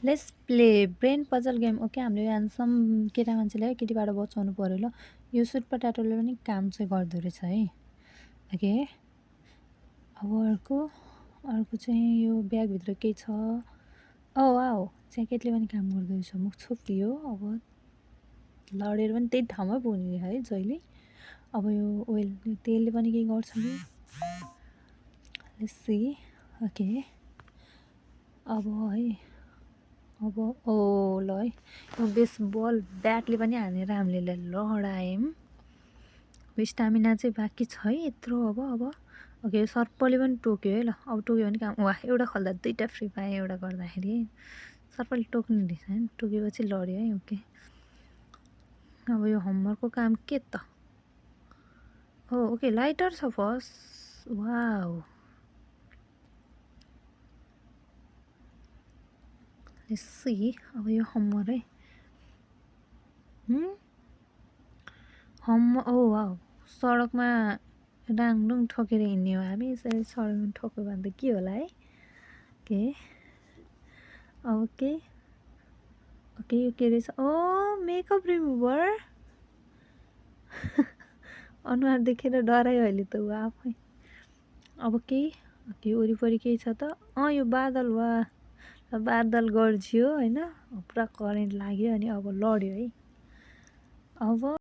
Let's play brain puzzle game. Okay, हामीले यो handsome केटा मान्छेलाई केटीबाट बचाउनु पऱ्यो ल। यो सुट पटाटोले पनि काम चाहिँ गर्दो रहेछ है। ओके, अब अर्को चाहिँ यो ब्यागभित्र केही छ। ओ वाउ, ज्याकेटले पनि काम गर्दो रहेछ। मुख छोपियो। अब लडेर पनि त्यही ठाउँमै पुग्ने है जहिले। अब यो ओइल तेलले पनि केही गर्छ कि। Let's see. ओके, अब है, अब ओ ल है, यो बेसबल ब्याटले पनि हानेर हामीले लडायौँ। स्टामिना चाहिँ बाँकी छ है यत्रो। अब ओके, सर्पले पनि टोक्यो है ल। अब टोक्यो भने काम, वाह, एउटा खोल्दा दुईवटा फ्री पाएँ एउटा गर्दाखेरि है। सर्पले टोक्ने रहेछ है, टोकेपछि लड्यो है। ओके, अब यो होमवर्कको काम के त? ओ ओके, लाइटर छ फर्स्ट। Wow, let's see. अब यो होमवर्क है। ओ वाउ, सडकमा डाङडुङ ठोकेर हिँड्ने हो हामी। यसरी सडकमा ठोक्यो भने त के होला है। ओके, ओके ओके, यो के रहेछ? ओ मेकअप रिमुभर। अनुहार देखेर डरायो अहिले त ऊ आफै। अब केही ओके, वरिपरि केही छ त? यो बादल। वा, बादल गर्जियो होइन, पुरा करेन्ट लाग्यो अनि अब लड्यो है। अब